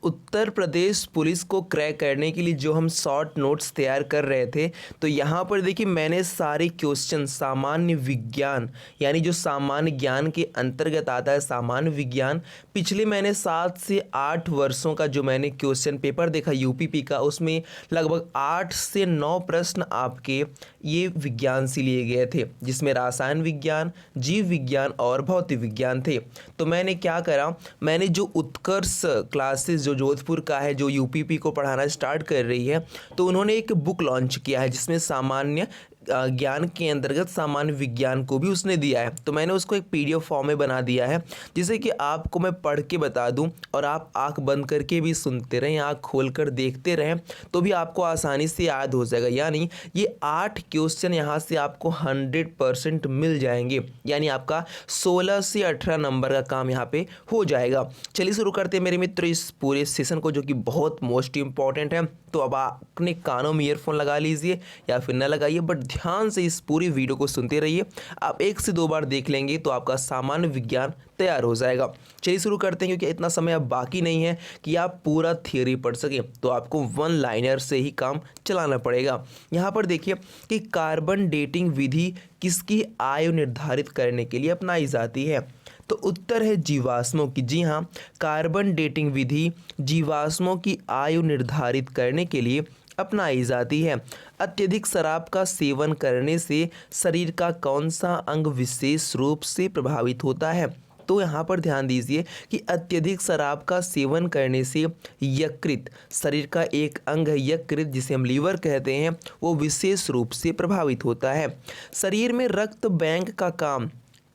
Uttar Pradesh police को crack करने के लिए जो हम शॉर्ट नोट्स तैयार कर रहे थे, तो यहाँ पर देखिए मैंने सारे क्वेश्चन सामान्य विज्ञान यानी जो सामान्य ज्ञान के अंतर्गत आता है सामान्य विज्ञान, पिछले मैंने 7 से 8 वर्षों का जो मैंने क्वेश्चन पेपर देखा यूपीपी का, उसमें लगभग 8 से 9 प्रश्न आपके ये विज्ञान से लिए गए थे, जिसमें रसायन विज्ञान, जीव विज्ञान और भौतिक विज्ञान थे। तो मैंने क्या करा, मैंने जो उत्कर्ष क्लासेस जो जोधपुर का है, जो यूपीपी को पढ़ाना स्टार्ट कर रही है, तो उन्होंने एक बुक लॉन्च किया है जिसमें सामान्य ज्ञान के अंतर्गत सामान्य विज्ञान को भी उसने दिया है। तो मैंने उसको एक पीडीएफ फॉर्म में बना दिया है, जिसे कि आपको मैं पढ़ के बता दूं और आप आंख बंद करके भी सुनते रहें, आंख खोल कर देखते रहें, तो भी आपको आसानी से याद हो जाएगा। यानी ये 8 क्वेश्चन यहाँ से आपको 100% मिल जाएंगे, यानी आपका 16 से 18 नंबर का काम यहाँ पे हो जाएगा। चलिए शुरू करते हैं मेरे मित्र इस पूरे सेशन को, जो कि बहुत मोस्ट इंपॉर्टेंट है। तो अब अपने कानों में ईयरफोन लगा लीजिए या फिर न लगाइए, बट ध्यान से इस पूरी वीडियो को सुनते रहिए। आप 1 से 2 बार देख लेंगे तो आपका सामान्य विज्ञान तैयार हो जाएगा। चलिए शुरू करते हैं, क्योंकि इतना समय अब बाकी नहीं है कि आप पूरा थियोरी पढ़ सकें, तो आपको 1 लाइनर से ही काम चलाना पड़ेगा। यहाँ पर देखिए कि कार्बन डेटिंग विधि किसकी आयु निर्धारित करने के लिए अपनाई जाती है, तो उत्तर है जीवाश्मों की। जी हाँ, कार्बन डेटिंग विधि जीवाश्मों की आयु निर्धारित करने के लिए अपनाई जाती है। अत्यधिक शराब का सेवन करने से शरीर का कौन सा अंग विशेष रूप से प्रभावित होता है, तो यहाँ पर ध्यान दीजिए कि अत्यधिक शराब का सेवन करने से यकृत, शरीर का एक अंग है यकृत जिसे हम लीवर कहते हैं, वो विशेष रूप से प्रभावित होता है। शरीर में रक्त बैंक का काम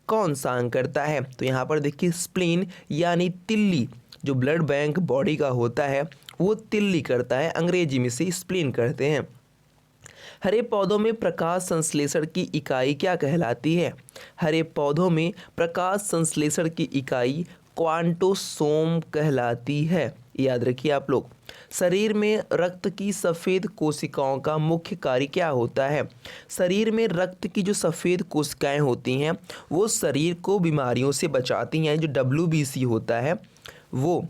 कौन सा अंग करता है, तो यहाँ पर देखिए स्प्लीन यानी तिल्ली, जो ब्लड बैंक बॉडी का होता है वो तिल्ली करता है, अंग्रेजी में से स्प्लीन कहते हैं। हरे पौधों में प्रकाश संश्लेषण की इकाई क्या कहलाती है, हरे पौधों में प्रकाश संश्लेषण की इकाई क्वांटोसोम कहलाती है, याद रखिए आप लोग। शरीर में रक्त की सफ़ेद कोशिकाओं का मुख्य कार्य क्या होता है, शरीर में रक्त की जो सफ़ेद कोशिकाएं होती हैं वो शरीर को बीमारियों से बचाती हैं। जो WBC होता है वो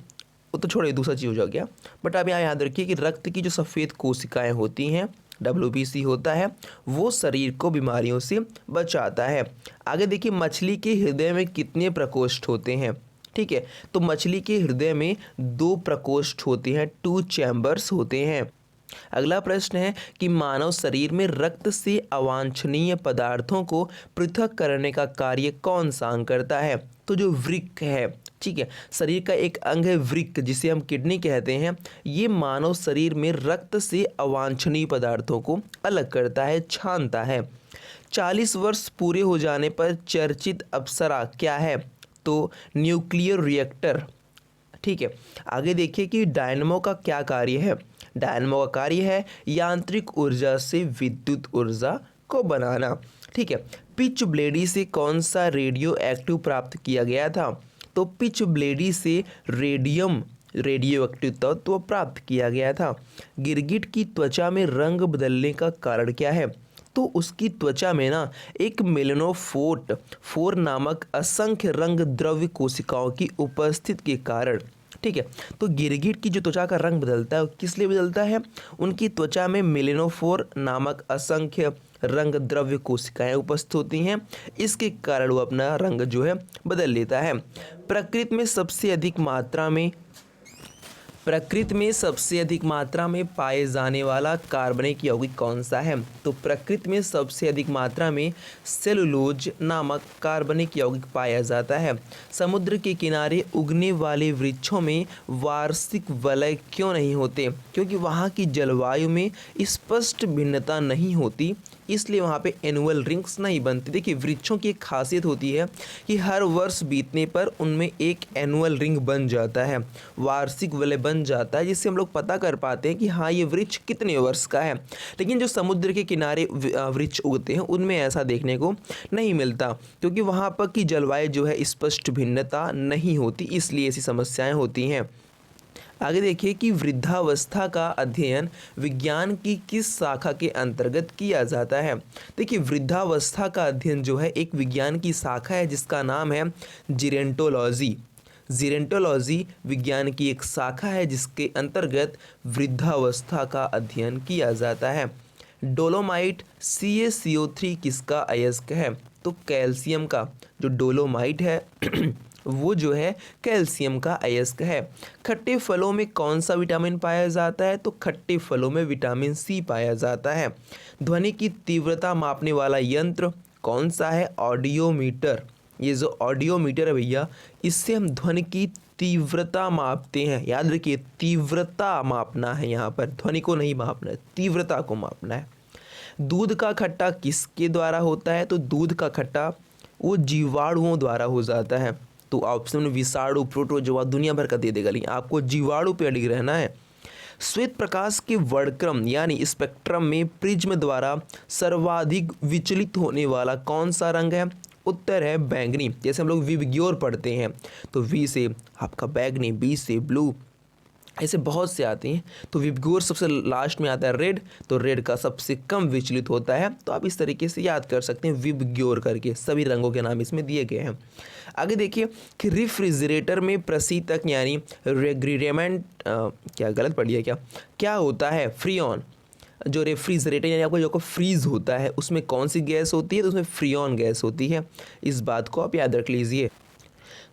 तो छोड़िए, दूसरा चीज़ हो गया, बट आप यहाँ याद रखिए कि रक्त की जो सफ़ेद कोशिकाएं होती हैं WBC होता है, वो शरीर को बीमारियों से बचाता है। आगे देखिए मछली के हृदय में कितने प्रकोष्ठ होते हैं, ठीक है, तो मछली के हृदय में 2 प्रकोष्ठ होते हैं, 2 चैम्बर्स होते हैं। अगला प्रश्न है कि मानव शरीर में रक्त से अवांछनीय पदार्थों को पृथक करने का कार्य कौन सा अंग करता है, तो जो वृक्क है, ठीक है, शरीर का एक अंग है वृक्क जिसे हम किडनी कहते हैं, ये मानव शरीर में रक्त से अवांछनीय पदार्थों को अलग करता है, छानता है। 40 वर्ष पूरे हो जाने पर चर्चित अप्सरा क्या है, तो न्यूक्लियर रिएक्टर, ठीक है। आगे देखिए कि डायनमो का क्या कार्य है, डायनमो का कार्य है यांत्रिक ऊर्जा से विद्युत ऊर्जा को बनाना, ठीक है। पिच ब्लेडी से कौन सा रेडियो एक्टिव प्राप्त किया गया था, तो पिच ब्लेडी से रेडियम रेडियो एक्टिव तत्व प्राप्त किया गया था। गिरगिट की त्वचा में रंग बदलने का कारण क्या है, तो उसकी त्वचा में ना एक मेलानोफोर नामक असंख्य रंग द्रव्य कोशिकाओं की उपस्थिति के कारण, ठीक है। तो गिरगिट की जो त्वचा का रंग बदलता है वो किस लिए बदलता है, उनकी त्वचा में मेलानोफोर नामक असंख्य रंग द्रव्य कोशिकाएं उपस्थित होती हैं, इसके कारण वो अपना रंग जो है बदल लेता है। प्रकृति में सबसे अधिक मात्रा में पाए जाने वाला कार्बनिक यौगिक कौन सा है, तो प्रकृति में सबसे अधिक मात्रा में सेलुलोज नामक कार्बनिक यौगिक पाया जाता है। समुद्र के किनारे उगने वाले वृक्षों में वार्षिक वलय क्यों नहीं होते, क्योंकि वहाँ की जलवायु में स्पष्ट भिन्नता नहीं होती, इसलिए वहाँ पे एनुअल रिंग्स नहीं बनती। देखिए वृक्षों की एक खासियत होती है कि हर वर्ष बीतने पर उनमें एक एनुअल रिंग बन जाता है, वार्षिक वलय बन जाता है, जिससे हम लोग पता कर पाते हैं कि हाँ ये वृक्ष कितने वर्ष का है। लेकिन जो समुद्र के किनारे वृक्ष उगते हैं उनमें ऐसा देखने को नहीं मिलता, क्योंकि वहाँ पर की जलवायु जो है स्पष्ट भिन्नता नहीं होती, इसलिए ऐसी समस्याएँ होती हैं। आगे देखिए कि वृद्धावस्था का अध्ययन विज्ञान की किस शाखा के अंतर्गत किया जाता है। देखिए वृद्धावस्था का अध्ययन जो है एक विज्ञान की शाखा है जिसका नाम है जीरेंटोलॉजी। जीरेंटोलॉजी विज्ञान की एक शाखा है जिसके अंतर्गत वृद्धावस्था का अध्ययन किया जाता है। डोलोमाइट CaCO3 किसका अयस्क है? तो कैल्शियम का। जो डोलोमाइट है वो जो है कैल्शियम का अयस्क है। खट्टे फलों में कौन सा विटामिन पाया जाता है? तो खट्टे फलों में विटामिन C पाया जाता है। ध्वनि की तीव्रता मापने वाला यंत्र कौन सा है? ऑडियोमीटर। ये जो ऑडियोमीटर है भैया, इससे हम ध्वनि की तीव्रता मापते हैं। याद रखिए, तीव्रता मापना है, यहाँ पर ध्वनि को नहीं मापना है, तीव्रता को मापना है। दूध का खट्टा किसके द्वारा होता है? तो दूध का खट्टा वो जीवाणुओं द्वारा हो जाता है। तो ऑप्शन में विषाणु, प्रोटोजोआ दुनिया भर का दे देगा, लेकिन आपको जीवाणु पे अड़िग रहना है। श्वेत प्रकाश के वर्णक्रम यानी स्पेक्ट्रम में प्रिज्म द्वारा सर्वाधिक विचलित होने वाला कौन सा रंग है? उत्तर है बैंगनी। जैसे हम लोग विबग्योर पढ़ते हैं तो वी से आपका बैंगनी, बी से ब्लू, ऐसे बहुत से आते हैं। तो विबग्योर सबसे लास्ट में आता है रेड, तो रेड का सबसे कम विचलित होता है। तो आप इस तरीके से याद कर सकते हैं विबग्योर करके, सभी रंगों के नाम इसमें दिए गए हैं। आगे देखिए कि रेफ्रिजरेटर में प्रशीतक यानी रेग्रीरेमेंट, क्या गलत पढ़ लिया क्या होता है? फ्रीऑन। जो रेफ्रिजरेटर यानी आपको जो फ्रीज होता है उसमें कौन सी गैस होती है? तो उसमें फ्रीऑन गैस होती है। इस बात को आप याद रख लीजिए।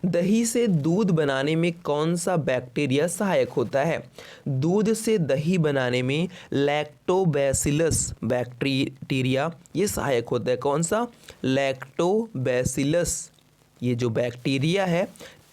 दही से दूध बनाने में कौन सा बैक्टीरिया सहायक होता है? दूध से दही बनाने में लैक्टोबैसिलस बैक्टीरिया ये सहायक होता है। कौन सा? लैक्टोबैसिलस। ये जो बैक्टीरिया है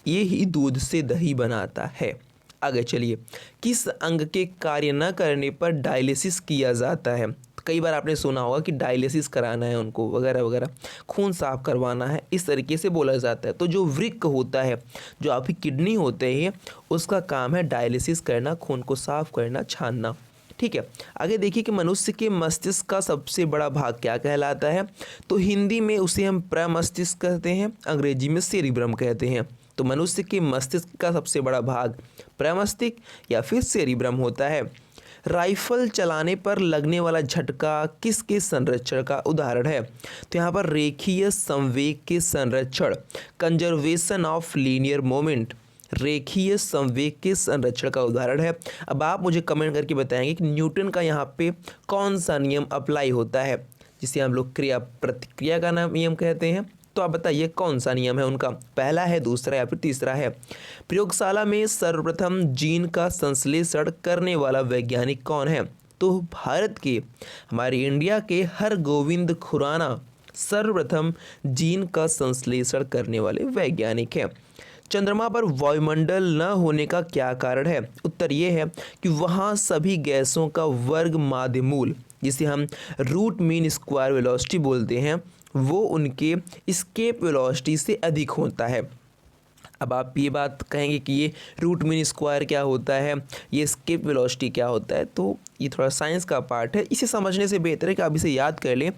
ये ही दूध से दही बनाता है। आगे चलिए, किस अंग के कार्य न करने पर डायलिसिस किया जाता है? कई बार आपने सुना होगा कि डायलिसिस कराना है उनको, वगैरह वगैरह, खून साफ करवाना है, इस तरीके से बोला जाता है। तो जो वृक्क होता है, जो आपकी किडनी होते हैं, उसका काम है डायलिसिस करना, खून को साफ करना, छानना। ठीक है, आगे देखिए कि मनुष्य के मस्तिष्क का सबसे बड़ा भाग क्या कहलाता है? तो हिंदी में उसे हम प्रमस्तिष्क कहते हैं, अंग्रेजी में सेरिब्रम कहते हैं। तो मनुष्य के मस्तिष्क का सबसे बड़ा भाग प्रमस्तिष्क या फिर सेरिब्रम होता है। राइफल चलाने पर लगने वाला झटका किसके संरक्षण का उदाहरण है? तो यहाँ पर रेखीय संवेग के संरक्षण, कंजर्वेशन ऑफ लीनियर मोमेंट, रेखीय संवेग के संरक्षण का उदाहरण है। अब आप मुझे कमेंट करके बताएंगे कि न्यूटन का यहाँ पे कौन सा नियम अप्लाई होता है, जिसे हम लोग क्रिया प्रतिक्रिया का नियम कहते हैं। तो आप बताइए कौन सा नियम है उनका, पहला है, दूसरा या फिर तीसरा है? प्रयोगशाला में सर्वप्रथम जीन का संश्लेषण करने वाला वैज्ञानिक कौन है? तो भारत के, हमारे इंडिया के हरगोविंद खुराना सर्वप्रथम जीन का संश्लेषण करने वाले वैज्ञानिक हैं। चंद्रमा पर वायुमंडल न होने का क्या कारण है? उत्तर ये है कि वहाँ सभी गैसों का वर्ग माध्य मूल, जिसे हम रूट मीन स्क्वायर वेलोसिटी बोलते हैं, वो उनके एस्केप वेलोसिटी से अधिक होता है। अब आप ये बात कहेंगे कि ये रूट मीन स्क्वायर क्या होता है, ये एस्केप वेलोसिटी क्या होता है? तो ये थोड़ा साइंस का पार्ट है, इसे समझने से बेहतर है कि आप इसे याद कर लें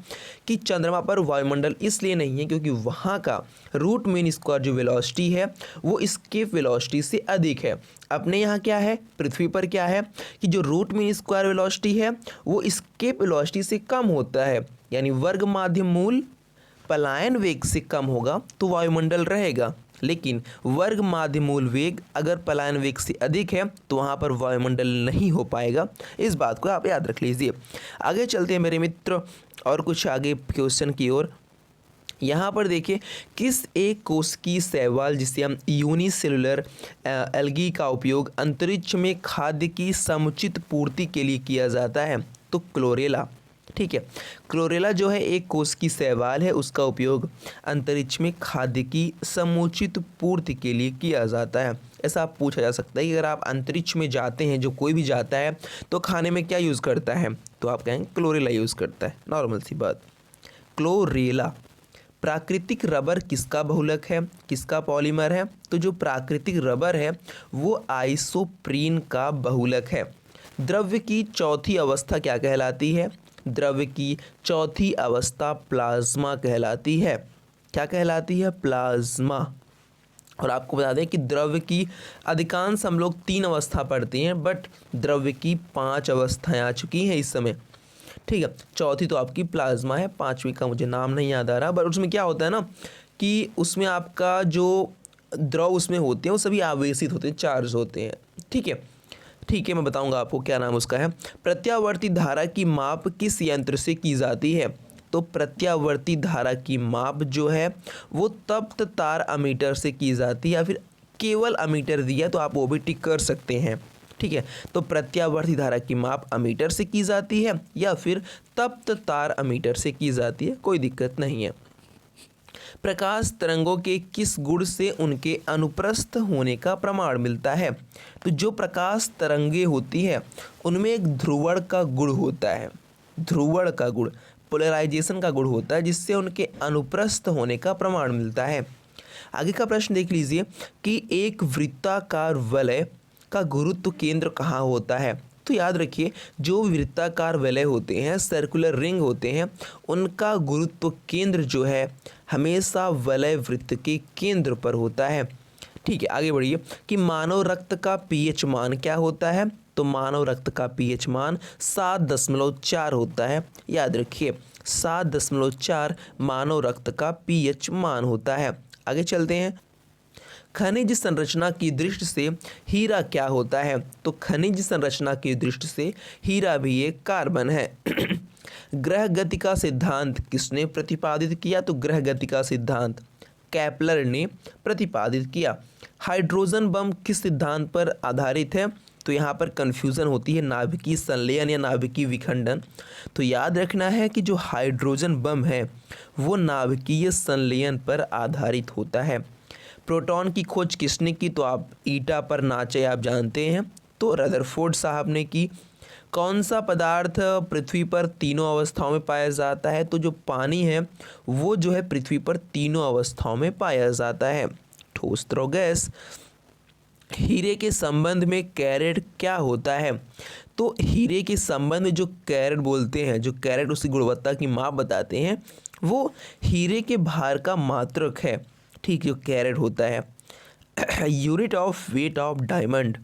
कि चंद्रमा पर वायुमंडल इसलिए नहीं है क्योंकि वहाँ का रूट मीन स्क्वायर जो वेलोसिटी है वो एस्केप वेलोसिटी से अधिक है। अपने यहाँ क्या है, पृथ्वी पर क्या है कि जो रूट मीन स्क्वायर वेलोसिटी है वो एस्केप वेलोसिटी से कम होता है, यानी वर्ग माध्य मूल पलायन वेग से कम होगा तो वायुमंडल रहेगा, लेकिन वर्ग माध्य मूल वेग अगर पलायन वेग से अधिक है तो वहाँ पर वायुमंडल नहीं हो पाएगा। इस बात को आप याद रख लीजिए। आगे चलते हैं मेरे मित्र और कुछ आगे क्वेश्चन की ओर। यहाँ पर देखिए, किस एक कोशिकीय शैवाल जिसे हम यूनिसेलुलर एल्गी का उपयोग अंतरिक्ष में खाद्य की समुचित पूर्ति के लिए किया जाता है? तो क्लोरेला। ठीक है, क्लोरेला जो है एक कोशिकीय शैवाल है, उसका उपयोग अंतरिक्ष में खाद्य की समुचित पूर्ति के लिए किया जाता है। ऐसा पूछा जा सकता है कि अगर आप अंतरिक्ष में जाते हैं, जो कोई भी जाता है तो खाने में क्या यूज़ करता है? तो आप कहेंगे क्लोरेला यूज़ करता है, नॉर्मल सी बात। क्लोरेला। प्राकृतिक रबर किसका बहुलक है, किसका पॉलीमर है? तो जो प्राकृतिक रबर है वो आइसोप्रीन का बहुलक है। द्रव्य की चौथी अवस्था क्या कहलाती है? द्रव्य की चौथी अवस्था प्लाज्मा कहलाती है। क्या कहलाती है? प्लाज्मा। और आपको बता दें कि द्रव्य की अधिकांश हम लोग 3 अवस्था पढ़ते हैं, बट द्रव्य की 5 अवस्थाएं आ चुकी हैं इस समय। ठीक है, चौथी तो आपकी प्लाज्मा है, 5वीं का मुझे नाम नहीं याद आ रहा, बट उसमें क्या होता है ना कि उसमें आपका जो द्रव उसमें होते हैं वो सभी आवेशित होते हैं, चार्ज होते हैं। ठीक है, मैं बताऊंगा आपको क्या नाम उसका है। प्रत्यावर्ती धारा की माप किस यंत्र से की जाती है? तो प्रत्यावर्ती धारा की माप जो है वो तप्त तार अमीटर से की जाती है, या फिर केवल अमीटर दिया तो आप वो भी टिक कर सकते हैं। ठीक है, तो प्रत्यावर्ती धारा की माप अमीटर से की जाती है या फिर तप्त तार अमीटर से की जाती है, कोई दिक्कत नहीं है। प्रकाश तरंगों के किस गुण से उनके अनुप्रस्थ होने का प्रमाण मिलता है? तो जो प्रकाश तरंगे होती है उनमें एक ध्रुवण का गुण होता है, ध्रुवण का गुण, पोलराइजेशन का गुण होता है, जिससे उनके अनुप्रस्थ होने का प्रमाण मिलता है। आगे का प्रश्न देख लीजिए कि एक वृत्ताकार वलय का गुरुत्व केंद्र कहाँ होता है? तो याद रखिए, जो वृत्ताकार वलय होते हैं, सर्कुलर रिंग होते हैं, उनका गुरुत्व केंद्र जो है हमेशा वलय वृत्त के केंद्र पर होता है। ठीक है, आगे बढ़िए कि मानव रक्त का पीएच मान क्या होता है? तो मानव रक्त का पीएच मान 7.4 होता है। याद रखिए 7.4 मानव रक्त का पीएच मान होता है। आगे चलते हैं। खनिज संरचना की दृष्टि से हीरा क्या होता है? तो खनिज संरचना की दृष्टि से हीरा भी एक कार्बन है। ग्रह गति का सिद्धांत किसने प्रतिपादित किया? तो ग्रह गति का सिद्धांत केपलर ने प्रतिपादित किया। हाइड्रोजन बम किस सिद्धांत पर आधारित है? तो यहाँ पर कन्फ्यूज़न होती है, नाभिकीय संलयन या नाभिकीय विखंडन। तो याद रखना है कि जो हाइड्रोजन बम है वो नाभिकीय संलयन पर आधारित होता है। प्रोटॉन की खोज किसने की? तो आप ईटा पर नाचे आप जानते हैं, तो रदरफोर्ड साहब ने की। कौन सा पदार्थ पृथ्वी पर तीनों अवस्थाओं में पाया जाता है? तो जो पानी है वो जो है पृथ्वी पर तीनों अवस्थाओं में पाया जाता है, ठोस, द्रव, गैस। हीरे के संबंध में कैरेट क्या होता है? तो हीरे के संबंध में जो कैरेट बोलते हैं, जो कैरेट उसकी गुणवत्ता की माप बताते हैं, वो हीरे के भार का मात्रक है। ठीक, जो कैरेट होता है unit of weight of diamond.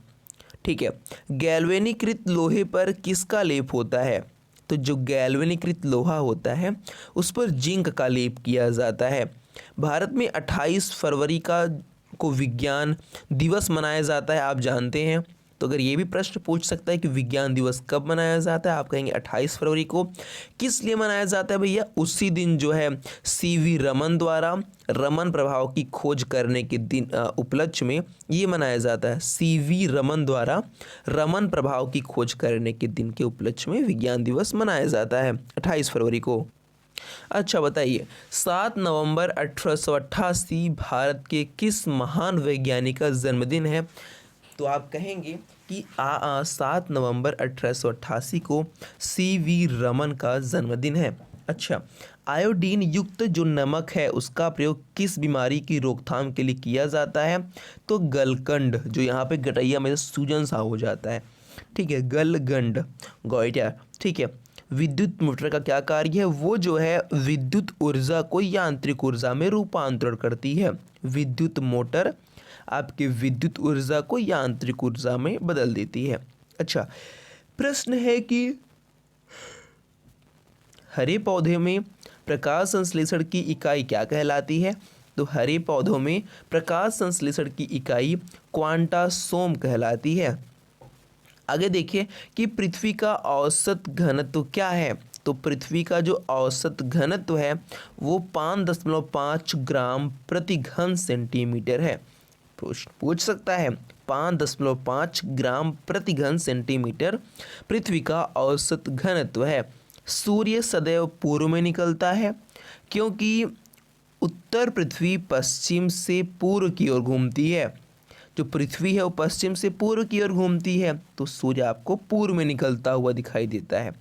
ठीक है, गैल्वेनीकृत लोहे पर किसका लेप होता है? तो जो गैल्वेनीकृत लोहा होता है उस पर जिंक का लेप किया जाता है। भारत में 28 फरवरी को विज्ञान दिवस मनाया जाता है, आप जानते हैं। तो अगर ये भी प्रश्न पूछ सकता है कि विज्ञान दिवस कब मनाया जाता है, आप कहेंगे 28 फरवरी को। किस लिए मनाया जाता है भैया? उसी दिन जो है सीवी रमन द्वारा रमन प्रभाव की खोज करने के दिन उपलक्ष्य में ये मनाया जाता है। सीवी रमन द्वारा रमन प्रभाव की खोज करने के दिन के उपलक्ष्य में विज्ञान दिवस मनाया जाता है 28 फरवरी को। अच्छा बताइए, 7 नवंबर 1888 भारत के किस महान वैज्ञानिक का जन्मदिन है? तो आप कहेंगे कि 7 नवंबर 1888 को सीवी रमन का जन्मदिन है। अच्छा, आयोडीन युक्त जो नमक है उसका प्रयोग किस बीमारी की रोकथाम के लिए किया जाता है? तो गलकंड, जो यहाँ पे गटैया में सूजन सा हो जाता है। ठीक है, गलगंड, गॉइटर। ठीक है, विद्युत मोटर का क्या कार्य है? वो जो है विद्युत ऊर्जा को यांत्रिक ऊर्जा में रूपांतरण करती है। विद्युत मोटर आपके विद्युत ऊर्जा को यांत्रिक ऊर्जा में बदल देती है। अच्छा, प्रश्न है कि हरे पौधे में प्रकाश संश्लेषण की इकाई क्या कहलाती है? तो हरे पौधों में प्रकाश संश्लेषण की इकाई क्वांटासोम कहलाती है। आगे देखिए कि पृथ्वी का औसत घनत्व क्या है? तो पृथ्वी का जो औसत घनत्व है वो 5.5 ग्राम प्रति घन सेंटीमीटर है। पूछ सकता है, 5.5 ग्राम प्रति घन सेंटीमीटर पृथ्वी का औसत घनत्व है। सूर्य सदैव पूर्व में निकलता है क्योंकि उत्तर पृथ्वी पश्चिम से पूर्व की ओर घूमती है। जो पृथ्वी है वो पश्चिम से पूर्व की ओर घूमती है, तो सूर्य आपको पूर्व में निकलता हुआ दिखाई देता है।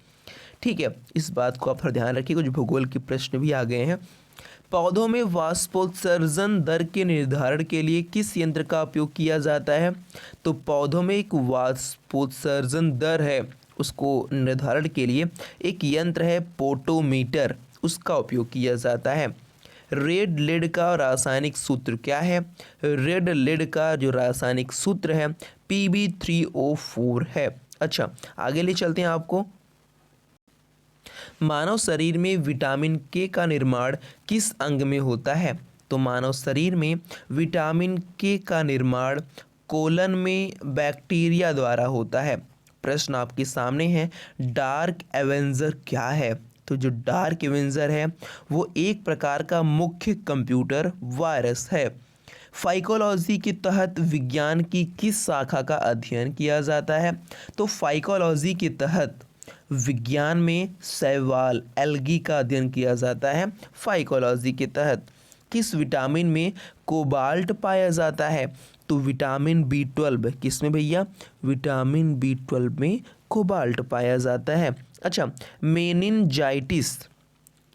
ठीक है, इस बात को आप थोड़ा ध्यान रखिए, कुछ भूगोल के प्रश्न भी आ गए हैं। पौधों में वाष्पोत्सर्जन दर के निर्धारण के लिए किस यंत्र का उपयोग किया जाता है? तो पौधों में एक वाष्पोत्सर्जन दर है, उसको निर्धारण के लिए एक यंत्र है पोटोमीटर, उसका उपयोग किया जाता है। रेड लेड का रासायनिक सूत्र क्या है? रेड लेड का जो रासायनिक सूत्र है Pb3O4 है। अच्छा, आगे ले चलते हैं आपको। मानव शरीर में विटामिन के का निर्माण किस अंग में होता है? तो मानव शरीर में विटामिन के का निर्माण कोलन में बैक्टीरिया द्वारा होता है। प्रश्न आपके सामने है, डार्क एवेंजर क्या है? तो जो डार्क एवेंजर है वो एक प्रकार का मुख्य कंप्यूटर वायरस है। फाइकोलॉजी के तहत विज्ञान की किस शाखा का अध्ययन किया जाता है? तो फाइकोलॉजी के तहत विज्ञान में शैवाल एल्गी का अध्ययन किया जाता है। फाइकोलॉजी के तहत किस विटामिन में कोबाल्ट पाया जाता है? तो विटामिन B12 किस में भैया? विटामिन B12 में कोबाल्ट पाया जाता है। अच्छा, मेनिनजाइटिस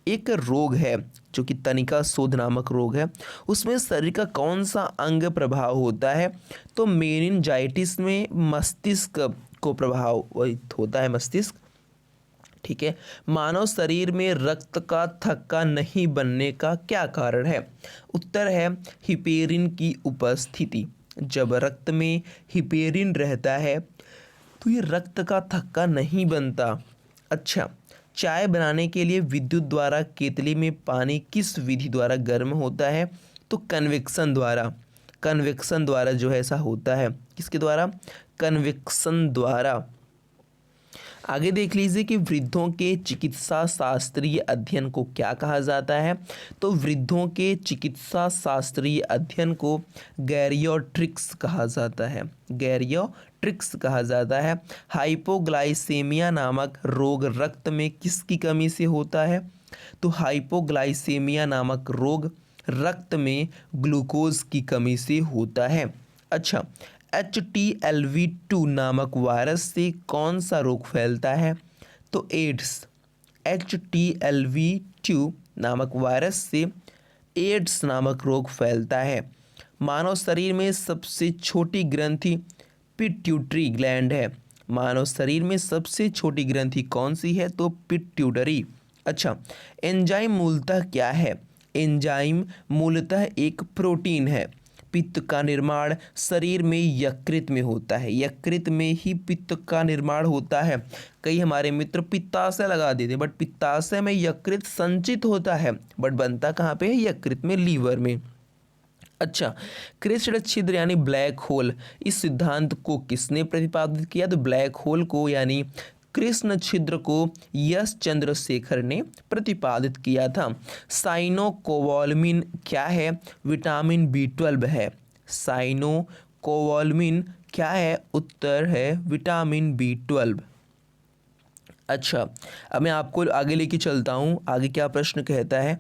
एक रोग है जो कि तनिका शोध नामक रोग है, उसमें शरीर का कौन सा अंग प्रभाव होता है? तो मेनिनजाइटिस में मस्तिष्क को प्रभाव होता है, मस्तिष्क। ठीक है। मानव शरीर में रक्त का थक्का नहीं बनने का क्या कारण है? उत्तर है हिपेरिन की उपस्थिति। जब रक्त में हिपेरिन रहता है तो ये रक्त का थक्का नहीं बनता। अच्छा, चाय बनाने के लिए विद्युत द्वारा केतली में पानी किस विधि द्वारा गर्म होता है? तो कन्वेक्शन द्वारा। कन्वेक्शन द्वारा जो है ऐसा होता है। किसके द्वारा? कन्वेक्शन द्वारा। आगे देख लीजिए कि वृद्धों के चिकित्सा शास्त्रीय अध्ययन को क्या कहा जाता है? तो वृद्धों के चिकित्सा शास्त्रीय अध्ययन को गैरियोट्रिक्स कहा जाता है। गैरियोट्रिक्स कहा जाता है। हाइपोग्लाइसेमिया नामक रोग रक्त में किसकी कमी से होता है? तो हाइपोग्लाइसेमिया नामक रोग रक्त में ग्लूकोज की कमी से होता है। अच्छा, HTLV2 नामक वायरस से कौन सा रोग फैलता है? तो एड्स। HTLV2 नामक वायरस से एड्स नामक रोग फैलता है। मानव शरीर में सबसे छोटी ग्रंथि पिट्यूटरी ग्लैंड है। मानव शरीर में सबसे छोटी ग्रंथि कौन सी है? तो पिट्यूटरी। अच्छा, एंजाइम मूलतः क्या है? एंजाइम मूलतः एक प्रोटीन है। पित्त का निर्माण शरीर में यकृत में होता है। यकृत में ही पित्त का निर्माण होता है। कई हमारे मित्र पित्ताशय लगा देते, बट पित्ताशय में यकृत संचित होता है, बट बनता कहाँ पे है? यकृत में, लीवर में। अच्छा, कृष्ण छिद्र यानी ब्लैक होल, इस सिद्धांत को किसने प्रतिपादित किया? तो ब्लैक होल को यानी कृष्ण छिद्र को यश चंद्रशेखर ने प्रतिपादित किया था। साइनोकोबालामिन क्या है? विटामिन B12 है। साइनोकोबालामिन क्या है? उत्तर है विटामिन B12। अच्छा, अब मैं आपको आगे लेके चलता हूँ। आगे क्या प्रश्न कहता है?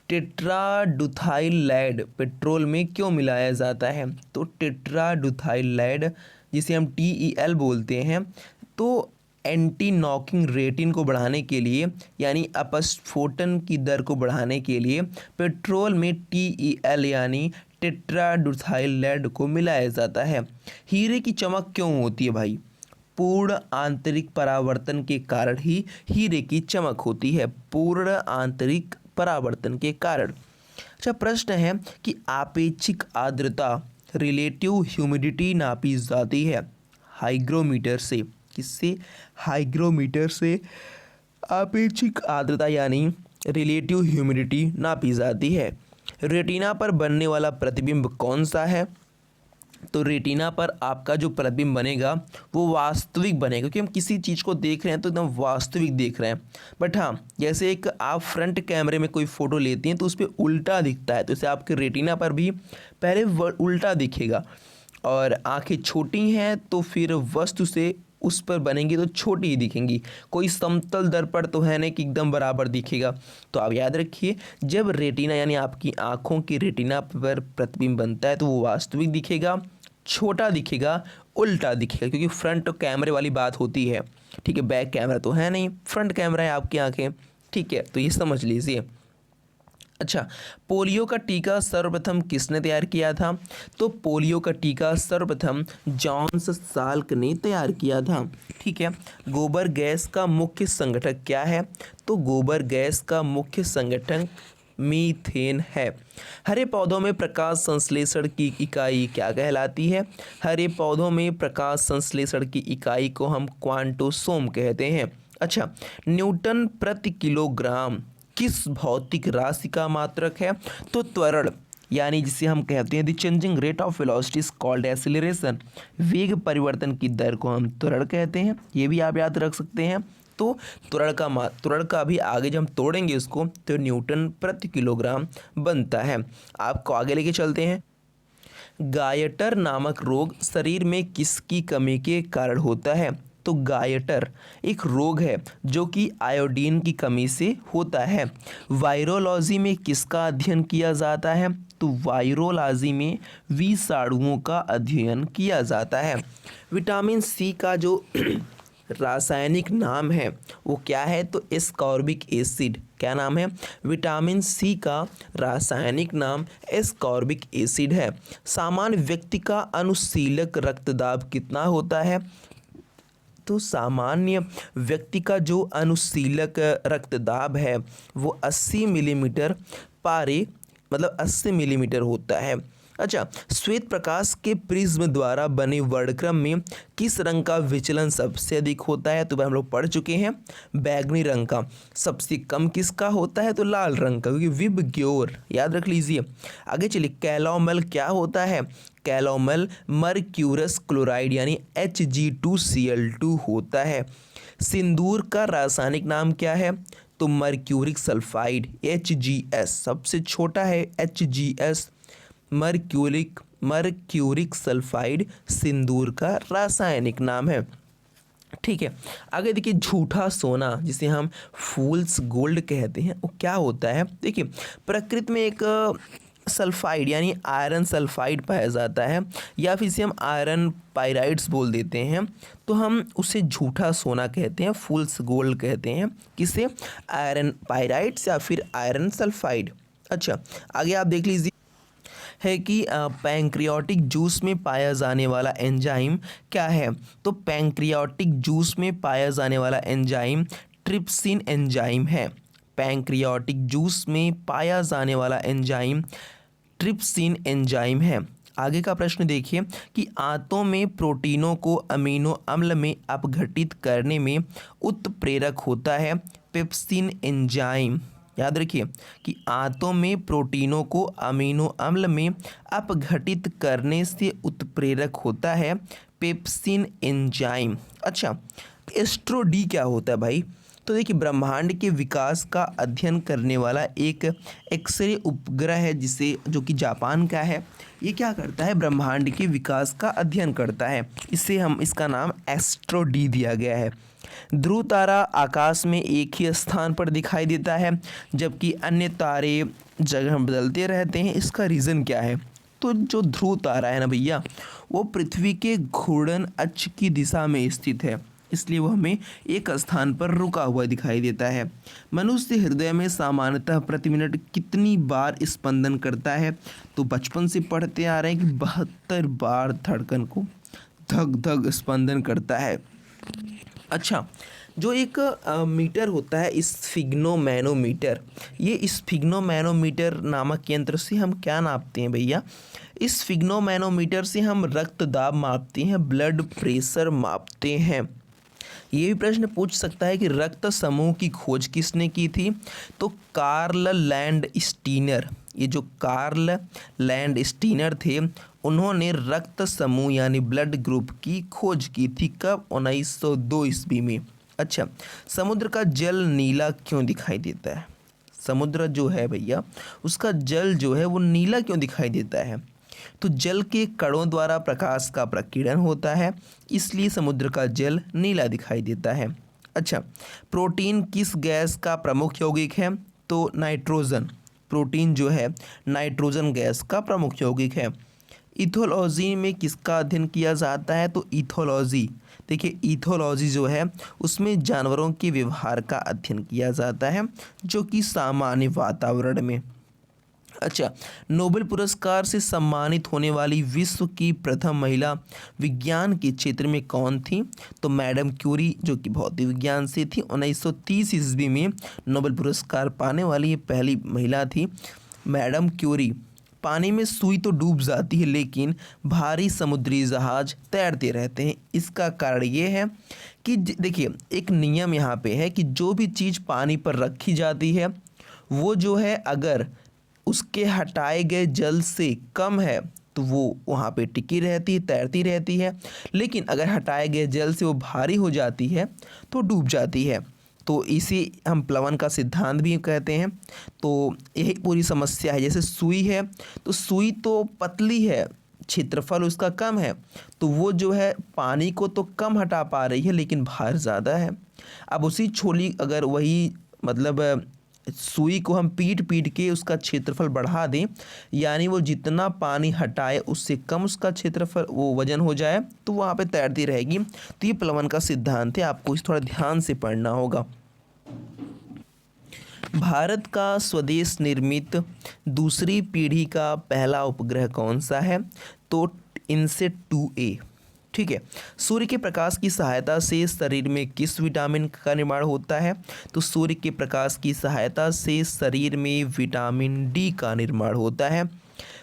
टेट्राडुथाइलाइड पेट्रोल में क्यों मिलाया जाता है? तो टेट्राडुथाइलाइड जिसे हम TEL बोलते हैं, तो एंटी नॉकिंग रेटिन को बढ़ाने के लिए यानी अपस्फोटन की दर को बढ़ाने के लिए पेट्रोल में TEL यानी टेट्राडुथाइलाइड को मिलाया जाता है। हीरे की चमक क्यों होती है भाई? पूर्ण आंतरिक परावर्तन के कारण ही हीरे की चमक होती है। पूर्ण आंतरिक परावर्तन के कारण। अच्छा, प्रश्न है कि आपेक्षिक आर्द्रता रिलेटिव ह्यूमिडिटी नापी जाती है हाइग्रोमीटर से। किससे? हाइग्रोमीटर से आपेक्षिक आर्द्रता यानी रिलेटिव ह्यूमिडिटी नापी जाती है। रेटिना पर बनने वाला प्रतिबिंब कौन सा है? तो रेटिना पर आपका जो प्रतिबिंब बनेगा वो वास्तविक बनेगा, क्योंकि हम किसी चीज़ को देख रहे हैं तो एकदम वास्तविक देख रहे हैं। बट हाँ, जैसे एक आप फ्रंट कैमरे में कोई फ़ोटो लेती हैं तो उस पर उल्टा दिखता है, तो इसे आपके रेटिना पर भी पहले उल्टा दिखेगा। और आंखें छोटी हैं तो फिर वस्तु से उस पर बनेंगी तो छोटी ही दिखेंगी। कोई समतल दर्पण तो है नहीं कि एकदम बराबर दिखेगा। तो आप याद रखिए, जब रेटिना यानी आपकी आँखों की रेटिना पर प्रतिबिंब बनता है तो वो वास्तविक दिखेगा, छोटा दिखेगा, उल्टा दिखेगा, क्योंकि फ्रंट कैमरे वाली बात होती है। ठीक है, बैक कैमरा तो है नहीं, फ्रंट कैमरा है आपकी आँखें। ठीक है, तो ये समझ लीजिए। अच्छा, पोलियो का टीका सर्वप्रथम किसने तैयार किया था? तो पोलियो का टीका सर्वप्रथम जॉन्स साल्क ने तैयार किया था। ठीक है, गोबर गैस का मुख्य संगठक क्या है? तो गोबर गैस का मुख्य संगठक मीथेन है। हरे पौधों में प्रकाश संश्लेषण की इकाई क्या कहलाती है? हरे पौधों में प्रकाश संश्लेषण की इकाई को हम क्वांटोसोम कहते हैं। अच्छा, न्यूटन प्रति किलोग्राम किस भौतिक राशि का मात्रक है? तो त्वरण, यानी जिसे हम कहते हैं the changing rate of velocity is called acceleration. वेग परिवर्तन की दर को हम त्वरण कहते हैं, ये भी आप याद रख सकते हैं। तो त्वरण का भी आगे जब हम तोड़ेंगे उसको तो न्यूटन प्रति किलोग्राम बनता है। आपको आगे लेके चलते हैं। गायटर नामक रोग शरीर में किसकी कमी के कारण होता है? तो गायटर एक रोग है जो कि आयोडीन की कमी से होता है। वायरोलॉजी में किसका अध्ययन किया जाता है? तो वायरोलॉजी में विषाणुओं का अध्ययन किया जाता है। विटामिन सी का जो रासायनिक नाम है वो क्या है? तो एस्कॉर्बिक एसिड। क्या नाम है? विटामिन सी का रासायनिक नाम एस्कॉर्बिक एसिड है। सामान्य व्यक्ति का अनुशीलक रक्तदाब कितना होता है? तो सामान्य व्यक्ति का जो अनुशीलक रक्तदाब है वो 80 मिलीमीटर पारे मतलब 80 मिलीमीटर होता है। अच्छा, श्वेत प्रकाश के प्रिज्म द्वारा बने वर्णक्रम में किस रंग का विचलन सबसे अधिक होता है? तो भाई हम लोग पढ़ चुके हैं, बैगनी रंग का। सबसे कम किसका होता है? तो लाल रंग का, क्योंकि विबग्योर याद रख लीजिए। आगे चलिए, कैलोमल क्या होता है? कैलोमल मर्क्यूरस क्लोराइड यानी Hg2Cl2 होता है। सिंदूर का रासायनिक नाम क्या है? तो मर्क्यूरिक सल्फाइड HgS, सबसे छोटा है HgS। मर्क्यूरिक सल्फाइड सिंदूर का रासायनिक नाम है। ठीक है, आगे देखिए, झूठा सोना जिसे हम फूल्स गोल्ड कहते हैं वो क्या होता है? देखिए, प्रकृति में एक सल्फाइड यानी आयरन सल्फाइड पाया जाता है, या फिर इसे हम आयरन पाइराइड्स बोल देते हैं, तो हम उसे झूठा सोना कहते हैं, फूल्स गोल्ड कहते हैं। किसे? आयरन पाइराइड्स या फिर आयरन सल्फाइड। अच्छा, आगे आप देख लीजिए है कि पैंक्रियाटिक जूस में पाया जाने वाला एंजाइम क्या है? तो पैंक्रियाटिक जूस में पाया जाने वाला एंजाइम ट्रिप्सिन एंजाइम है। पैंक्रियाटिक जूस में पाया जाने वाला एंजाइम ट्रिप्सिन एंजाइम है। आगे का प्रश्न देखिए कि आंतों में प्रोटीनों को अमीनो अम्ल में अपघटित करने में उत्प्रेरक होता है पेप्सिन एंजाइम। याद रखिए कि आंतों में प्रोटीनों को अमीनो अम्ल में अपघटित करने से उत्प्रेरक होता है पेप्सिन एंजाइम। अच्छा, एस्ट्रो डी क्या होता है भाई? तो देखिए, ब्रह्मांड के विकास का अध्ययन करने वाला एक एक्सरे उपग्रह है जिसे जो कि जापान का है। ये क्या करता है? ब्रह्मांड के विकास का अध्ययन करता है। इसका नाम एस्ट्रो डी दिया गया है। ध्रुव तारा आकाश में एक ही स्थान पर दिखाई देता है जबकि अन्य तारे जगह बदलते रहते हैं। इसका रीज़न क्या है? तो जो ध्रुव तारा है ना भैया, वो पृथ्वी के घूर्णन अक्ष की दिशा में स्थित है, इसलिए वो हमें एक स्थान पर रुका हुआ दिखाई देता है। मनुष्य हृदय में सामान्यतः प्रति मिनट कितनी बार स्पंदन करता है? तो बचपन से पढ़ते आ रहे हैं कि 72 बार धड़कन को धक धक स्पंदन करता है। अच्छा, जो एक मीटर होता है स्फिग्नोमैनोमीटर, ये स्फिग्नोमैनोमीटर नामक यंत्र से हम क्या नापते हैं भैया? इस स्फिग्नोमैनोमीटर से हम रक्तदाब मापते हैं, ब्लड प्रेशर मापते हैं। ये भी प्रश्न पूछ सकता है कि रक्त समूह की खोज किसने की थी? तो कार्ल लैंड स्टीनर। ये जो कार्ल लैंड स्टीनर थे उन्होंने रक्त समूह यानी ब्लड ग्रुप की खोज की थी। कब? 1902 ईस्वी में। अच्छा, समुद्र का जल नीला क्यों दिखाई देता है? समुद्र जो है भैया उसका जल जो है वो नीला क्यों दिखाई देता है? तो जल के कणों द्वारा प्रकाश का प्रकीर्णन होता है, इसलिए समुद्र का जल नीला दिखाई देता है। अच्छा, प्रोटीन किस गैस का प्रमुख यौगिक है? तो नाइट्रोजन। प्रोटीन जो है नाइट्रोजन गैस का प्रमुख यौगिक है। इथोलॉजी में किसका अध्ययन किया जाता है? तो इथोलॉजी, देखिए इथोलॉजी जो है उसमें जानवरों के व्यवहार का अध्ययन किया जाता है जो कि सामान्य वातावरण में। अच्छा, नोबेल पुरस्कार से सम्मानित होने वाली विश्व की प्रथम महिला विज्ञान के क्षेत्र में कौन थी? तो मैडम क्यूरी, जो कि भौतिक विज्ञान से थी। 1930 ईस्वी में नोबेल पुरस्कार पाने वाली ये पहली महिला थी मैडम क्यूरी। पानी में सुई तो डूब जाती है लेकिन भारी समुद्री जहाज तैरते रहते हैं। इसका कारण ये है कि देखिए एक नियम यहाँ पे है कि जो भी चीज़ पानी पर रखी जाती है वो जो है अगर उसके हटाए गए जल से कम है तो वो वहाँ पे टिकी रहती, तैरती रहती है। लेकिन अगर हटाए गए जल से वो भारी हो जाती है तो डूब जाती है। तो इसी हम प्लवन का सिद्धांत भी कहते हैं। तो यही पूरी समस्या है। जैसे सुई है, तो सुई तो पतली है, क्षेत्रफल उसका कम है, तो वो जो है पानी को तो कम हटा पा रही है लेकिन भार ज़्यादा है। अब उसी छोली अगर वही मतलब सुई को हम पीट पीट के उसका क्षेत्रफल बढ़ा दें, यानी वो जितना पानी हटाए उससे कम उसका क्षेत्रफल वो वजन हो जाए, तो वहाँ पे तैरती रहेगी। तो ये प्लवन का सिद्धांत है, आपको इस थोड़ा ध्यान से पढ़ना होगा। भारत का स्वदेश निर्मित दूसरी पीढ़ी का पहला उपग्रह कौन सा है? तो इनसे 2A। ठीक है। सूर्य के प्रकाश की सहायता से शरीर में किस विटामिन का निर्माण होता है? तो सूर्य के प्रकाश की सहायता से शरीर में विटामिन डी का निर्माण होता है।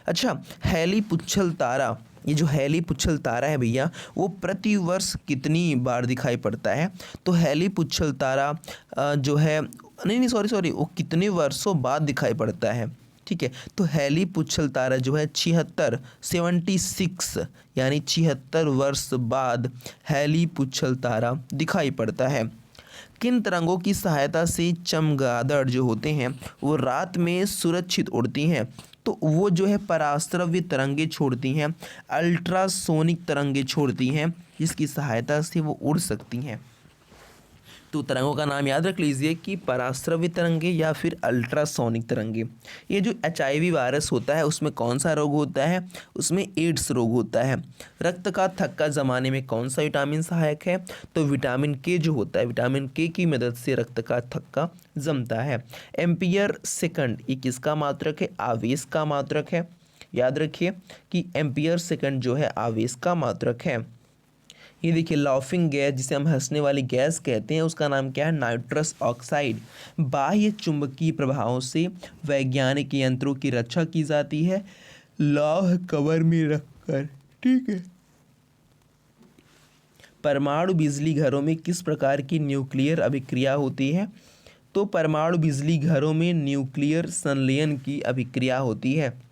अच्छा, हैली पुच्छल तारा, ये जो हैली पुच्छल तारा है भैया, वो प्रति वर्ष कितनी बार दिखाई पड़ता है? तो हैली पुच्छल तारा जो है, नहीं सॉरी, वो कितने वर्षों बाद दिखाई पड़ता है। ठीक है। तो हैली पुच्छल तारा जो है 76 यानी 76 वर्ष बाद हैली पुच्छल तारा दिखाई पड़ता है। किन तरंगों की सहायता से चमगादड़ जो होते हैं वो रात में सुरक्षित उड़ती हैं? तो वो जो है पराश्रव्य तरंगे छोड़ती हैं, अल्ट्रासोनिक तरंगे छोड़ती हैं, जिसकी सहायता से वो उड़ सकती हैं। तो तरंगों का नाम याद रख लीजिए कि पराश्रव्य तरंगे या फिर अल्ट्रासोनिक तरंगे। ये जो HIV वायरस होता है उसमें कौन सा रोग होता है? उसमें एड्स रोग होता है। रक्त का थक्का जमाने में कौन सा विटामिन सहायक है? तो विटामिन के जो होता है, विटामिन के की मदद से रक्त का थक्का जमता है। एम्पियर सेकंड ये किसका मात्रक है? आवेश का मात्रक है। याद रखिए कि एम्पियर सेकंड जो है आवेश का मात्रक है। ये देखिए लाफिंग गैस, जिसे हम हंसने वाली गैस कहते हैं, उसका नाम क्या है? Nitrous oxide. बाह्य चुंबकीय प्रभावों से वैज्ञानिक यंत्रों की रक्षा की जाती है लौह कवर में रखकर। ठीक है। परमाणु बिजली घरों में किस प्रकार की न्यूक्लियर अभिक्रिया होती है? तो परमाणु बिजली घरों में न्यूक्लियर संलयन की अभिक्रिया होती है।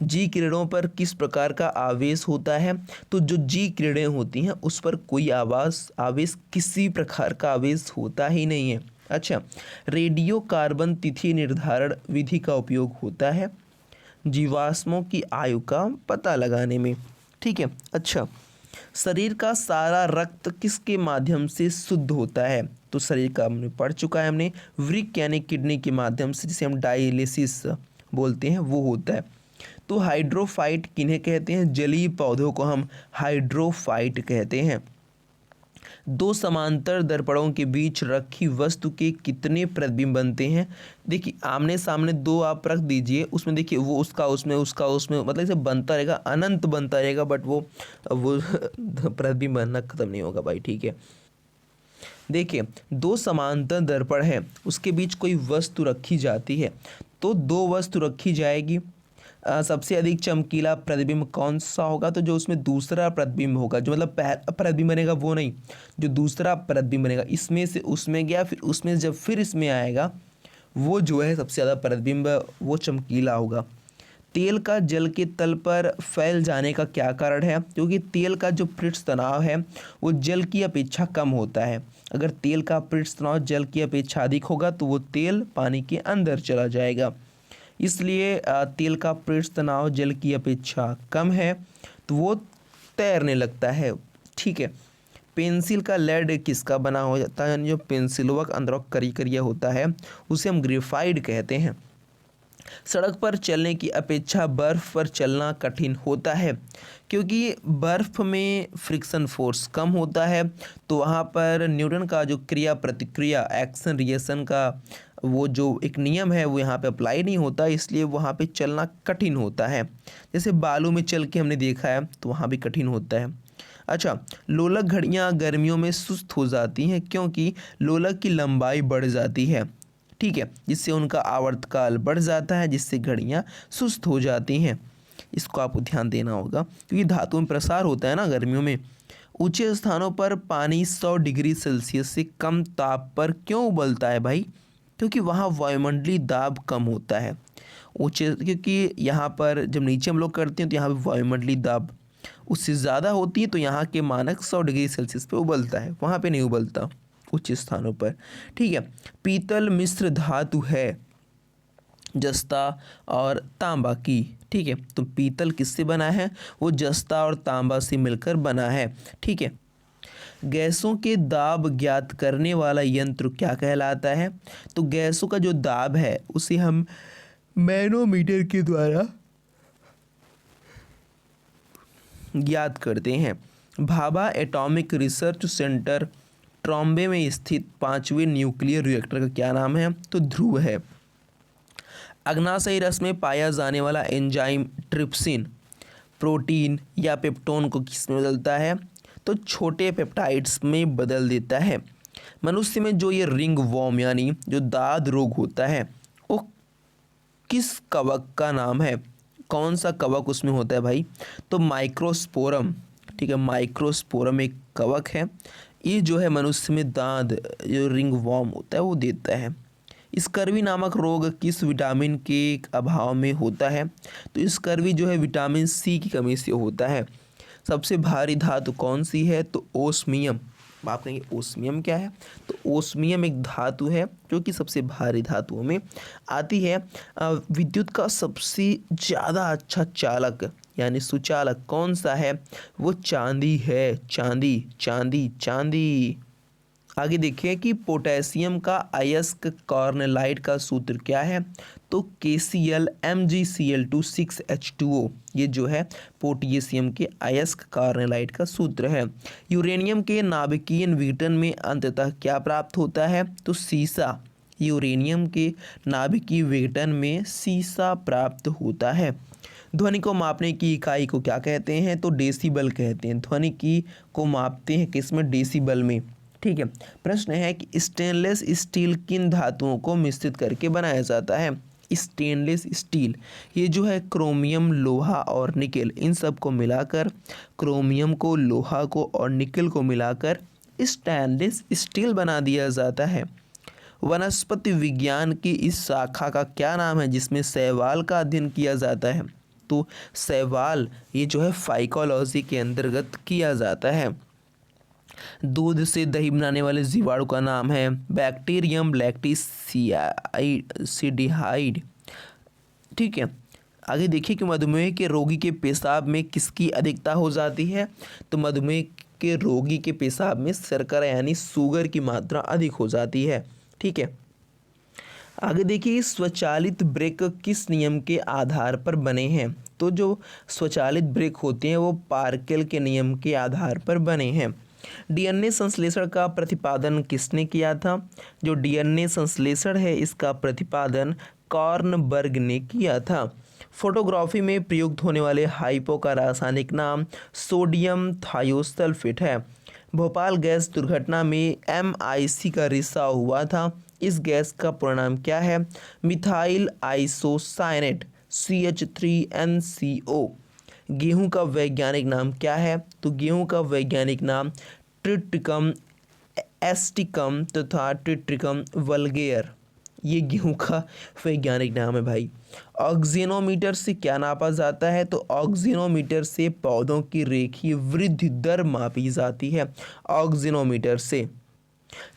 जी किरणों पर किस प्रकार का आवेश होता है? तो जो जी किरणें होती हैं उस पर कोई आवेश किसी प्रकार का आवेश होता ही नहीं है। अच्छा, रेडियो कार्बन तिथि निर्धारण विधि का उपयोग होता है जीवाश्मों की आयु का पता लगाने में। ठीक है। अच्छा, शरीर का सारा रक्त किसके माध्यम से शुद्ध होता है? तो शरीर का हमने पढ़ चुका है, हमने वृक्क यानी किडनी के माध्यम से, जिसे हम डायलिसिस बोलते हैं, वो होता है। तो हाइड्रोफाइट किन्हें कहते हैं? जलीय पौधों को हम हाइड्रोफाइट कहते हैं। दो समांतर दर्पणों के बीच रखी वस्तु के कितने प्रतिबिंब बनते हैं? देखिए आमने सामने दो आप रख दीजिए, उसमें देखिए वो उसका उसमें मतलब इसे बनता रहेगा, अनंत बनता रहेगा, बट वो प्रतिबिंब बनना खत्म नहीं होगा भाई। ठीक है। देखिए दो समांतर दर्पण है, उसके बीच कोई वस्तु रखी जाती है, तो दो वस्तु रखी जाएगी। सबसे अधिक चमकीला प्रतिबिंब कौन सा होगा? तो जो उसमें दूसरा प्रतिबिंब होगा, जो मतलब पहला प्रतिबिंब बनेगा वो नहीं, जो दूसरा प्रतिबिंब बनेगा, इसमें से उसमें गया फिर उसमें जब फिर इसमें आएगा, वो जो है सबसे ज़्यादा प्रतिबिंब वो चमकीला होगा। तेल का जल के तल पर फैल जाने का क्या कारण है? क्योंकि तेल का जो पृष्ठ तनाव है वो जल की अपेक्षा कम होता है। अगर तेल का पृष्ठ तनाव जल की अपेक्षा अधिक होगा तो वो तेल पानी के अंदर चला जाएगा, इसलिए तेल का पृष्ठ तनाव जल की अपेक्षा कम है तो वो तैरने लगता है। ठीक है। पेंसिल का लेड किसका बना हो जाता है? यानी जो पेंसिलवा का अंदर करी करिया होता है उसे हम ग्रेफाइट कहते हैं। सड़क पर चलने की अपेक्षा बर्फ़ पर चलना कठिन होता है क्योंकि बर्फ़ में फ्रिक्शन फोर्स कम होता है, तो वहाँ पर न्यूटन का जो क्रिया प्रतिक्रिया एक्शन रिएक्शन का वो जो एक नियम है वो यहाँ पे अप्लाई नहीं होता, इसलिए वहाँ पे चलना कठिन होता है। जैसे बालू में चल के हमने देखा है तो वहाँ भी कठिन होता है। अच्छा, लोलक घड़ियाँ गर्मियों में सुस्त हो जाती हैं क्योंकि लोलक की लंबाई बढ़ जाती है। ठीक है, जिससे उनका आवर्तकाल बढ़ जाता है, जिससे घड़ियाँ सुस्त हो जाती हैं। इसको आपको ध्यान देना होगा क्योंकि धातु में प्रसार होता है ना गर्मियों में। ऊंचे स्थानों पर पानी 100 डिग्री सेल्सियस से कम ताप पर क्यों उबलता है भाई? क्योंकि वहाँ वायुमंडलीय दाब कम होता है। ऊंचे, क्योंकि यहाँ पर जब नीचे हम लोग करते हैं तो यहाँ पर वायुमंडलीय दाब उससे ज़्यादा होती है, तो यहाँ के मानक 100 डिग्री सेल्सियस पे उबलता है, वहाँ पे नहीं उबलता उच्च स्थानों पर। ठीक है। पीतल मिश्र धातु है जस्ता और तांबा की। ठीक है, तो पीतल किससे बना है? वो जस्ता और तांबा से मिलकर बना है। ठीक है। गैसों के दाब ज्ञात करने वाला यंत्र क्या कहलाता है? तो गैसों का जो दाब है उसे हम मैनोमीटर के द्वारा ज्ञात करते हैं। Bhabha atomic research centre Trombay में स्थित 5वें न्यूक्लियर रिएक्टर का क्या नाम है? तो ध्रुव है। अग्नाशयी रस में पाया जाने वाला एंजाइम ट्रिप्सिन प्रोटीन या पेप्टोन को किस में बदलता है? तो छोटे पेप्टाइड्स में बदल देता है। मनुष्य में जो ये रिंग वॉर्म यानी जो दाद रोग होता है वो किस कवक का नाम है? कौन सा कवक उसमें होता है भाई? तो माइक्रोस्पोरम। ठीक है, माइक्रोस्पोरम एक कवक है। ये जो है मनुष्य में दाद जो रिंग वॉर्म होता है वो देता है। स्कर्वी नामक रोग किस विटामिन के अभाव में होता है? तो स्कर्वी जो है विटामिन सी की कमी से होता है। सबसे भारी धातु कौन सी है? तो ओस्मियम। आप कहेंगे ओस्मियम क्या है? तो ओस्मियम एक धातु है जो कि सबसे भारी धातुओं में आती है। विद्युत का सबसे ज़्यादा अच्छा चालक यानी सुचालक कौन सा है? वो चांदी है। चांदी चांदी चांदी। आगे देखिए कि पोटेशियम का अयस्क कॉर्नेलाइट का सूत्र क्या है? तो KCl MgCl2 6H2O। ये जो है पोटेशियम के अयस्क कॉर्नेलाइट का सूत्र है। यूरेनियम के नाभिकीय विघटन में अंततः क्या प्राप्त होता है? तो सीसा। यूरेनियम के नाभिकीय विघटन में सीसा प्राप्त होता है। ध्वनि को मापने की इकाई को क्या कहते हैं? तो डेसिबल कहते हैं। ध्वनि की को मापते हैं किसमें? डेसिबल में। ठीक है। प्रश्न है कि स्टेनलेस स्टील किन धातुओं को मिश्रित करके बनाया जाता है? स्टेनलेस स्टील ये जो है क्रोमियम, लोहा और निकेल, इन सब को मिलाकर क्रोमियम को, लोहा को और निकेल को मिलाकर स्टेनलेस स्टील बना दिया जाता है। वनस्पति विज्ञान की इस शाखा का क्या नाम है जिसमें शैवाल का अध्ययन किया जाता है? तो शैवाल ये जो है फाइकोलॉजी के अंतर्गत किया जाता है। दूध से दही बनाने वाले जीवाणु का नाम है बैक्टीरियम लैक्टिसिडिहाइड। ठीक है। आगे देखिए कि मधुमेह के रोगी के पेशाब में किसकी अधिकता हो जाती है? तो मधुमेह के रोगी के पेशाब में शर्करा यानी शुगर की मात्रा अधिक हो जाती है। ठीक है। आगे देखिए स्वचालित ब्रेक किस नियम के आधार पर बने हैं? तो जो स्वचालित ब्रेक होते हैं वो पार्केल के नियम के आधार पर बने हैं। डीएनए संश्लेषण का प्रतिपादन किसने किया था? जो डीएनए संश्लेषण है इसका प्रतिपादन कॉर्नबर्ग ने किया था। फोटोग्राफी में प्रयुक्त होने वाले हाइपो का रासायनिक नाम सोडियम थायोसल्फेट है। भोपाल गैस दुर्घटना में MIC का रिसाव हुआ था। इस गैस का पूरा नाम क्या है? Methyl isocyanate CH3NCO। गेहूं का वैज्ञानिक नाम क्या है? तो गेहूं का वैज्ञानिक नाम ट्रिटिकम एस्टिकम तथा ट्रिटिकम वल्गेयर, ये गेहूं का वैज्ञानिक नाम है भाई। ऑक्सीनोमीटर से क्या नापा जाता है? तो ऑक्सीनोमीटर से पौधों की रेखीय वृद्धि दर मापी जाती है ऑक्सीनोमीटर से।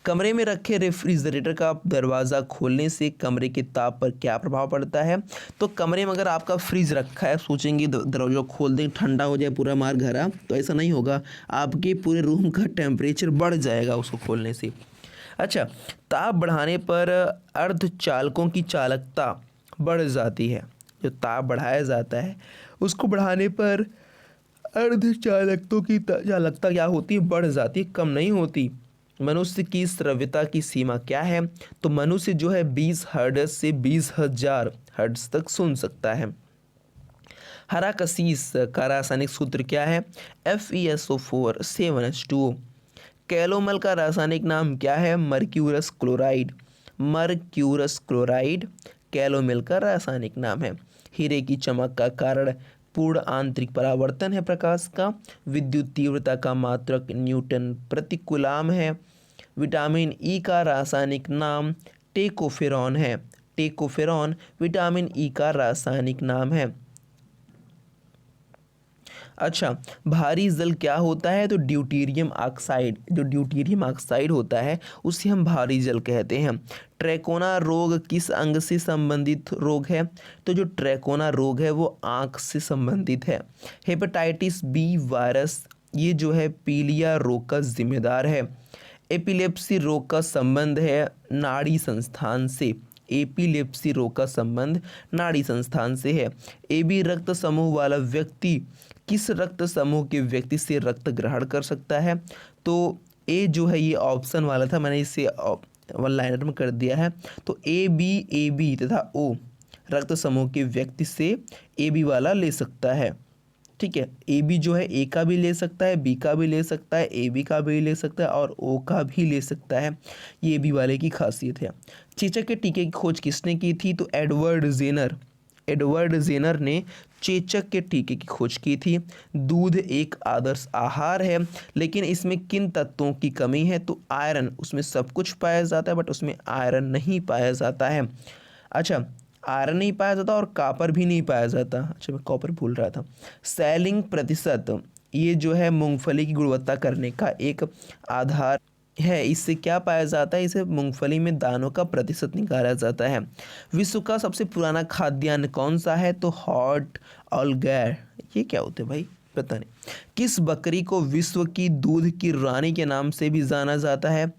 कमरे में रखे रेफ्रिजरेटर का दरवाज़ा खोलने से कमरे के ताप पर क्या प्रभाव पड़ता है? तो कमरे में अगर आपका फ्रिज रखा है, सोचेंगे दरवाज़ा खोल दें ठंडा हो जाए पूरा मार घरा, तो ऐसा नहीं होगा। आपके पूरे रूम का टेम्परेचर बढ़ जाएगा उसको खोलने से। अच्छा, ताप बढ़ाने पर अर्धचालकों की चालकता बढ़ जाती है। जो ताप बढ़ाया जाता है उसको बढ़ाने पर अर्धचालकों की चालकता क्या होती है? बढ़ जाती है, कम नहीं होती। मनुष्य की श्रव्यता की सीमा क्या है? तो मनुष्य जो है 20 हर्ट्ज से 20,000 हर्ट्ज तक सुन सकता है। हरा कसीस का रासायनिक सूत्र क्या है? FeSO4 7H2O। कैलोमल का रासायनिक नाम क्या है? Mercurous chloride. Mercurous chloride calomel का रासायनिक नाम है। हीरे की चमक का कारण पूर्ण आंतरिक परावर्तन है प्रकाश का। विद्युत तीव्रता का मात्रक न्यूटन प्रति कूलाम है। विटामिन ई का रासायनिक नाम टेकोफेरॉन है। टेकोफेरॉन विटामिन ई का रासायनिक नाम है। अच्छा, भारी जल क्या होता है? तो ड्यूटेरियम ऑक्साइड, जो ड्यूटेरियम ऑक्साइड होता है उसे हम भारी जल कहते हैं। ट्रैकोना रोग किस अंग से संबंधित रोग है? तो जो ट्रैकोना रोग है वो आँख से संबंधित है। हेपेटाइटिस बी वायरस ये जो है पीलिया रोग का जिम्मेदार है। एपिलेप्सी रोग का संबंध है नाड़ी संस्थान से। एपिलेप्सी रोग का संबंध नाड़ी संस्थान से है। AB रक्त समूह वाला व्यक्ति किस रक्त समूह के व्यक्ति से रक्त ग्रहण कर सकता है? तो ए जो है ये ऑप्शन वाला था, मैंने इसे वन लाइनर में कर दिया है। तो AB तथा O रक्त समूह के व्यक्ति से AB वाला ले सकता है। ठीक है, AB जो है A का भी ले सकता है, B का भी ले सकता है, AB का भी ले सकता है और O का भी ले सकता है। ये AB वाले की खासियत है। चेचक के टीके की खोज किसने की थी? तो एडवर्ड जेनर ने चेचक के टीके की खोज की थी। दूध एक आदर्श आहार है, लेकिन इसमें किन तत्वों की कमी है? तो आयरन, उसमें सब कुछ पाया जाता है बट उसमें आयरन नहीं पाया जाता है। अच्छा, आयरन नहीं पाया जाता और कॉपर भी नहीं पाया जाता। अच्छा, मैं कॉपर भूल रहा था। सेलिंग प्रतिशत ये जो है मूंगफली की गुणवत्ता करने का एक आधार है। इससे क्या पाया जाता है? इसे मूंगफली में दानों का प्रतिशत निकाला जाता है। विश्व का सबसे पुराना खाद्यान्न कौन सा है? तो हॉट ऑलगैर। ये क्या होते हैं भाई? पता नहीं। किस बकरी को विश्व की दूध की रानी के नाम से भी जाना जाता है?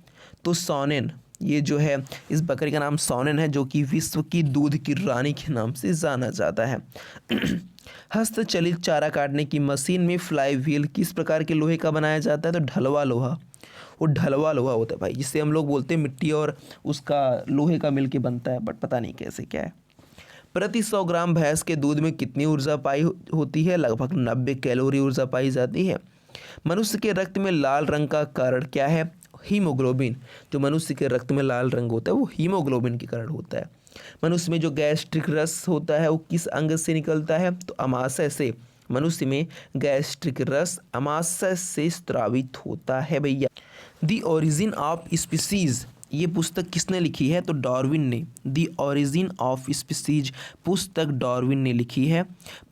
तो सॉनेन। ये जो है इस बकरी का नाम सॉनेन है, जो कि विश्व की दूध की रानी के नाम से जाना जाता है। हस्तचलित चारा काटने की मशीन में फ्लाई व्हील किस प्रकार के लोहे का बनाया जाता है? तो ढलवा लोहा। वो ढलवा लोहा होता है भाई, जिससे हम लोग बोलते हैं मिट्टी और उसका लोहे का मिल के बनता है, बट पता नहीं कैसे क्या है। प्रति 100 ग्राम भैंस के दूध में कितनी ऊर्जा पाई होती है? लगभग 90 कैलोरी ऊर्जा पाई जाती है। मनुष्य के रक्त में लाल रंग का कारण क्या है? हीमोग्लोबिन। जो मनुष्य के रक्त में लाल रंग होता है वो हीमोग्लोबिन के कारण होता है। मनुष्य में जो गैस्ट्रिक रस होता है वो किस अंग से निकलता है? तो अमाशय से। मनुष्य में गैस्ट्रिक रस अमाशय से स्रावित होता है भैया। द ओरिजिन ऑफ स्पीसीज ये पुस्तक किसने लिखी है? तो डार्विन ने। द ओरिजिन ऑफ स्पीसीज पुस्तक डार्विन ने लिखी है।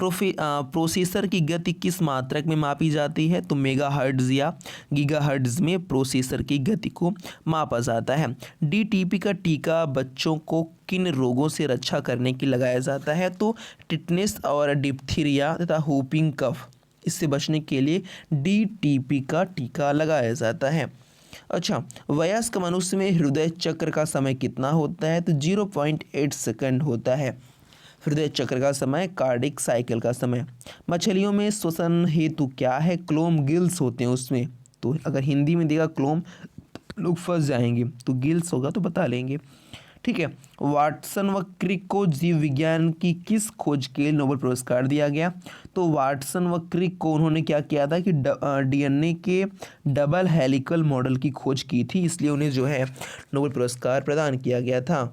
प्रोसेसर की गति किस मात्रक में मापी जाती है? तो मेगाहर्ट्ज या गीगाहर्ट्ज में प्रोसेसर की गति को मापा जाता है। DTP का टीका बच्चों को किन रोगों से रक्षा करने की लगाया जाता है? तो टिटनेस और डिप्थीरिया तथा whooping कफ, इससे बचने के लिए DTP का टीका लगाया जाता है। अच्छा, वयस्क मनुष्य में हृदय चक्र का समय कितना होता है? तो 0.8 सेकंड होता है हृदय चक्र का समय, कार्डिक साइकिल का समय। मछलियों में श्वसन हेतु क्या है? क्लोम गिल्स होते हैं उसमें। तो अगर हिंदी में देगा क्लोम लोग फंस जाएंगे, तो गिल्स होगा तो बता लेंगे। ठीक है, वाटसन व क्रिक को जीव विज्ञान की किस खोज के लिए नोबेल पुरस्कार दिया गया? तो वाटसन व क्रिक को उन्होंने क्या किया था कि DNA के डबल हेलिकल मॉडल की खोज की थी, इसलिए उन्हें जो है नोबेल पुरस्कार प्रदान किया गया था।